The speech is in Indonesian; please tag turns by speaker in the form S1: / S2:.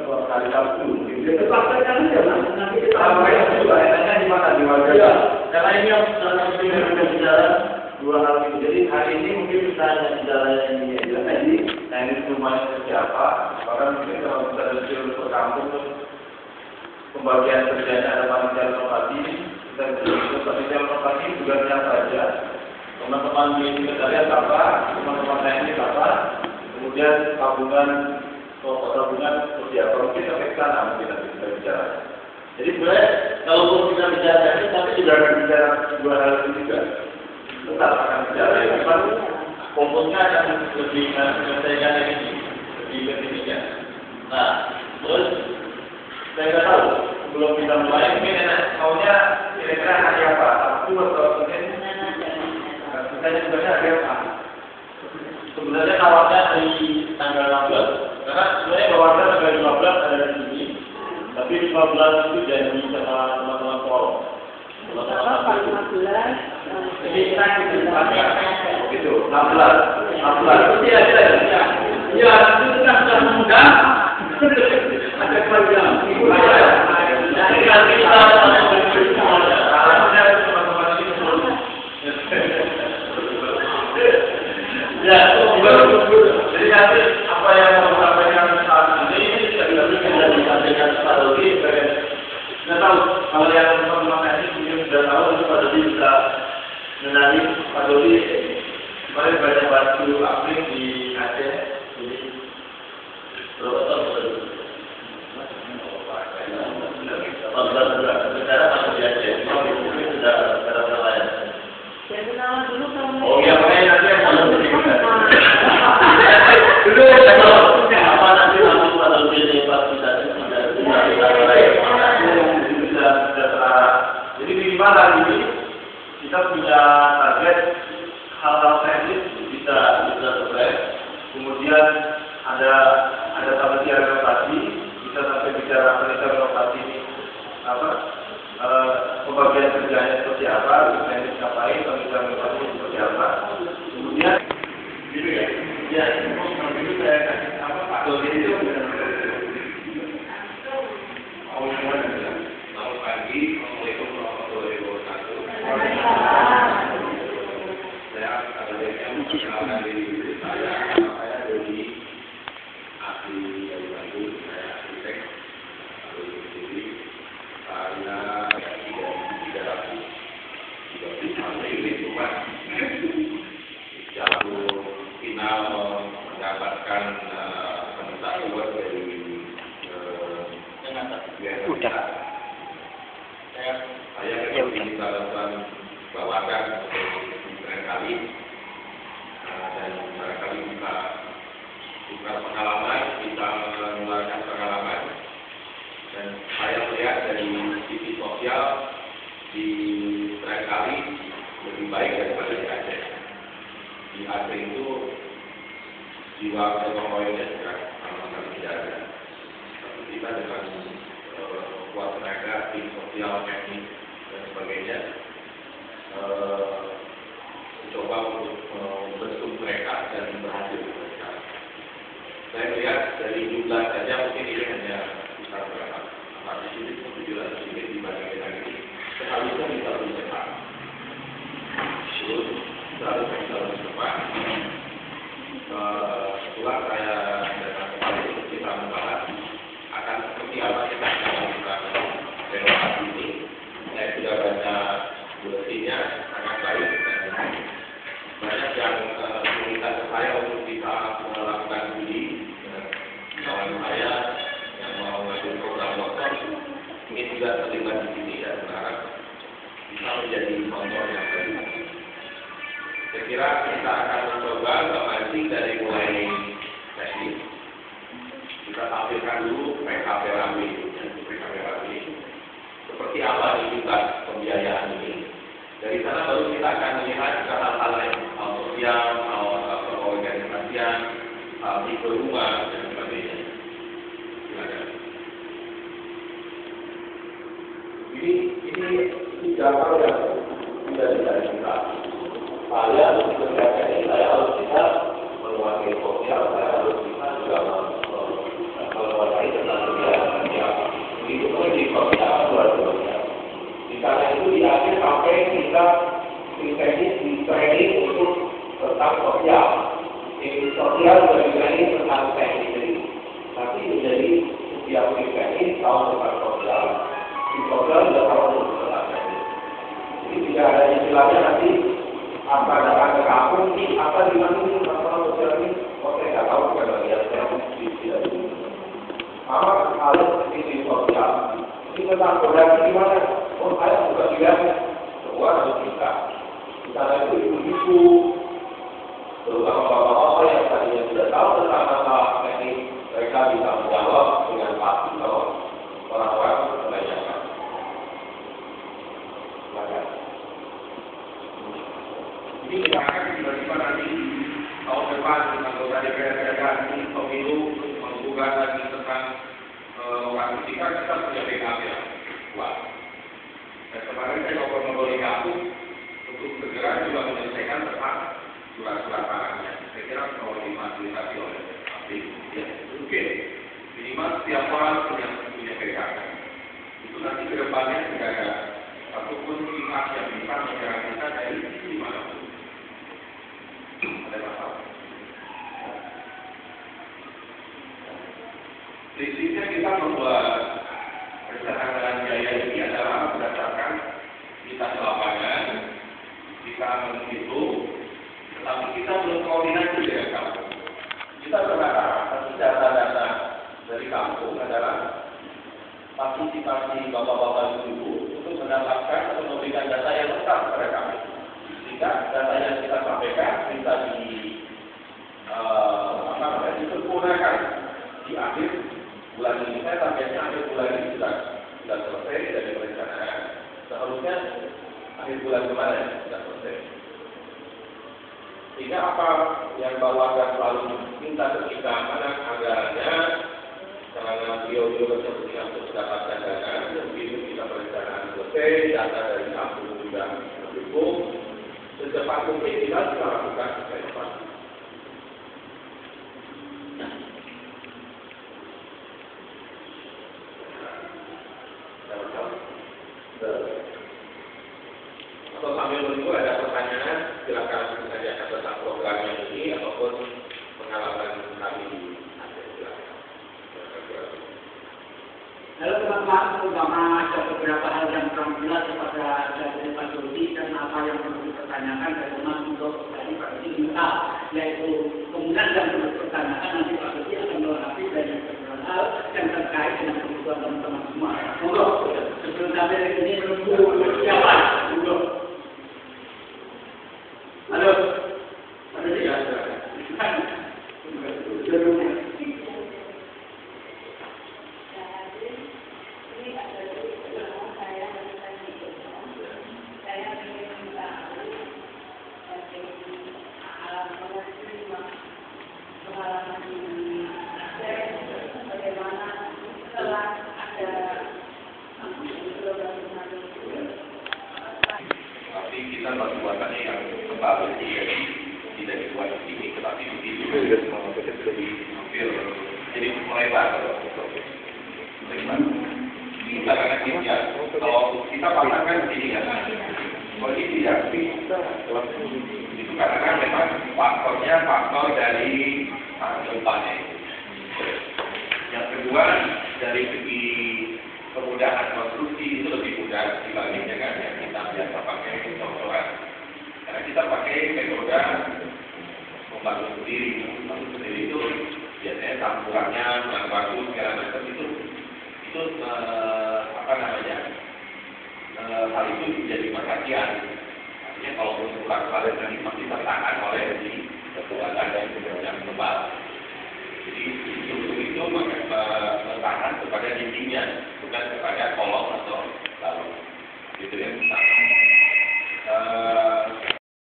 S1: hari Sabtu.
S2: Itu praktekkan aja mas. Nanti kita
S1: enaknya di mana di wajah.
S2: Iya.
S1: Karena ini yang kita bicara dua hal itu. Jadi hari ini mungkin kita hanya bicara yang ini aja tadi. Nah ini semuanya seperti apa? Bahkan mungkin kalau kita ada ke kampung terus pembagian kerjanya ada panitia inovasi. Kita bisa panitia inovasi tugasnya apa aja. Teman-teman di sekretariat apa? Teman-teman teknik apa? Kemudian tabungan seperti apa? Mungkin sampai ke sana mungkin nanti kita bicara. Jadi sebenarnya kalau kita bicara teknis, tapi juga akan bicara dua hal itu juga. Tetap akan bicara yang memang fokusnya akan lebih menyelesaikan yang ini, lebih demikian. Nah, terus saya nggak tahu sebelum kita mulai mungkin maunya kira-kira hari apa? Sabtu atau mungkin kita sebenarnya hari apa? Sebenarnya awalnya dari tanggal 16, karena sebenarnya bawahnya tanggal 15 ada di sini, tapi 15 itu janji sama teman-teman forum.
S2: Bapak 15.
S1: Jadi kita begitu, 16. Iya, ya, itu kan sudah muda. Ada keluarga. Jadi nanti kita semuanya. Alhamdulillah teman-teman ini semua. Ya, jadi nanti apa yang mau disampaikan saat ini tidak bisa disampaikan Pak Dodi. Saya tahu kalau yang teman-teman ini mungkin sudah tahu, Pak Dodi bisa mengenali Pak Dodi. Kemarin banyak bantu aplik di Aceh. Jadi berapa tahun? 18 bulan. Sekarang masih di Aceh. Mungkin sudah nelayan.
S2: Saya kenalan dulu kamu.
S1: Oh iya, makanya nanti yang mau dulu apa nanti langsung pada lebih Pak bisa terarah. Jadi minimal hari ini kita punya target hal-hal teknis bisa selesai. Kemudian ada panitia inovasi, kita sampai bicara panitia inovasi ini apa? Pembagian kerjanya seperti apa, teknis ngapain, panitia inovasi seperti apa. Kemudian gitu ya. Ya, itu saya kasih apa Pak Dodi itu. Selamat pagi, Assalamualaikum warahmatullahi wabarakatuh. Saya perkenalkan diri saya Dodi, ahli dari Bandung, saya arsitek. Saya tidak jalur final mendapatkan pengetahuan dari saya dibawakan bawakan barangkali dan barangkali bisa tukar pengalaman, bisa menularkan pengalaman. Dan saya melihat dari sisi sosial di barangkali lebih baik daripada di Aceh. Di Aceh itu jiwa ekonominya juga sama-sama tidak ada. Tapi kita dengan kuat tenaga, tim sosial, teknik dan sebagainya mencoba untuk membentuk mereka dan berhasil mereka. Saya melihat dari jumlah saja mungkin ini hanya sekitar berapa? Di sini 700 unit dibanding dengan ini. Seharusnya bisa lebih cepat. Seharusnya bisa lebih cepat. Setelah saya datang kembali untuk kita membahas akan seperti apa kita akan melakukan renovasi ini. Saya sudah baca buletinnya sangat baik dan banyak yang meminta saya untuk kita melakukan studi dengan kawan saya yang mau mengambil program dokter ingin juga terlibat di sini dan berharap bisa menjadi contoh yang baik. Saya kira kita akan mencoba memancing dari mulai teknis. Kita tampilkan dulu PKP Rami, seperti apa tingkat pembiayaan ini. Dari sana baru kita akan melihat hal-hal lain, hal sosial, hal organisasian, hal tipe rumah dan sebagainya. Silakan. Ini gambar yang tidak bisa kita. Saya harus bisa menguasai sosial, saya harus bisa juga menguasai tentang Misalnya itu diambil sampai tingkat teknis di training untuk tentang sosial. Ini sosial juga di training tentang teknis. Nanti menjadi setiap teknis tahu tentang sosial. Di sosial juga tahu tentang teknis. Jadi tidak ada istilahnya nanti apa datang ke kampung ini apa di mana ini masalah sosial ini. Oke, nggak tahu kan bagian teknis tidak itu. Sama harus di sosial. Ini tentang produksi gimana? Oh, saya juga tidak. Semua harus kita. Misalnya itu ibu-ibu, terutama bapak-bapak yang tadinya sudah tahu tentang masalah teknis, mereka bisa menjawab dengan pasti kalau orang-orang kebanyakan. Jadi kita akan tiba-tiba nanti tahun depan anggota DPR ini pemilu membuka lagi tentang ratifikasi kita punya BKP ya. Wah. Dan kemarin saya ngobrol-ngobrol di kampung untuk segera juga menyelesaikan tentang surat-surat tangannya. Saya kira mau difasilitasi oleh Abdi. Ya, oke. Minimal setiap orang punya BKP. Itu nanti ke depannya tidak ada satupun pihak yang bisa menyerang kita dari sisi manapun. Ada masalah. Prinsipnya kita membuat rencana biaya ini adalah berdasarkan kita di lapangan, kita menghitung, tetapi kita belum koordinasi dengan kampung. Kita berharap data-data dari kampung adalah partisipasi bapak-bapak ibu untuk mendapatkan atau memberikan data yang lengkap kepada kami. Sehingga data yang kita sampaikan bisa disempurnakan di akhir bulan ini. Saya targetnya akhir bulan ini sudah selesai dari perencanaan. Seharusnya akhir bulan kemarin sudah selesai. Sehingga apa yang Bapak dan selalu minta ke kita, mana anggarannya, karena beliau bersedia untuk mendapatkan dana, dan begitu kita perencanaan selesai, data dari kampung sudah mendukung, secepat mungkin kita bisa lakukan renovasi. Atau sambil menunggu ada pertanyaan, silakan menanyakan tentang programnya ini ataupun pengalaman kami di Aceh.
S2: Halo teman-teman, terutama ada beberapa hal yang kurang jelas kepada dari Pak Jody dan apa yang perlu dipertanyakan terutama untuk dari Pak Jody minta, yaitu kemudian yang perlu dipertanyakan nanti Pak Jody akan melengkapi dari beberapa hal yang terkait dengan kebutuhan teman-teman semua. Monggo, sebelum sampai dari ini menunggu persiapan. Monggo. Halo, Pak Jody ya.
S1: Jadi mulai baru. Ini belakangan ini ya. Kalau kita pasangkan sini ya, kondisi ya. Itu karena memang faktornya faktor dari depannya. Yang kedua dari segi kemudahan konstruksi itu lebih mudah dibanding dengan yang kita biasa pakai contohan. Karena kita pakai metode membangun sendiri. Membangun sendiri itu biasanya campurannya, bahan baku segala macam itu hal itu menjadi perhatian. Artinya kalau ukuran padat ini pasti tertahan oleh di kekuatan yang tebal. Jadi untuk itu bertahan kepada dindingnya, bukan kepada kolom atau balon. Itu yang pertama.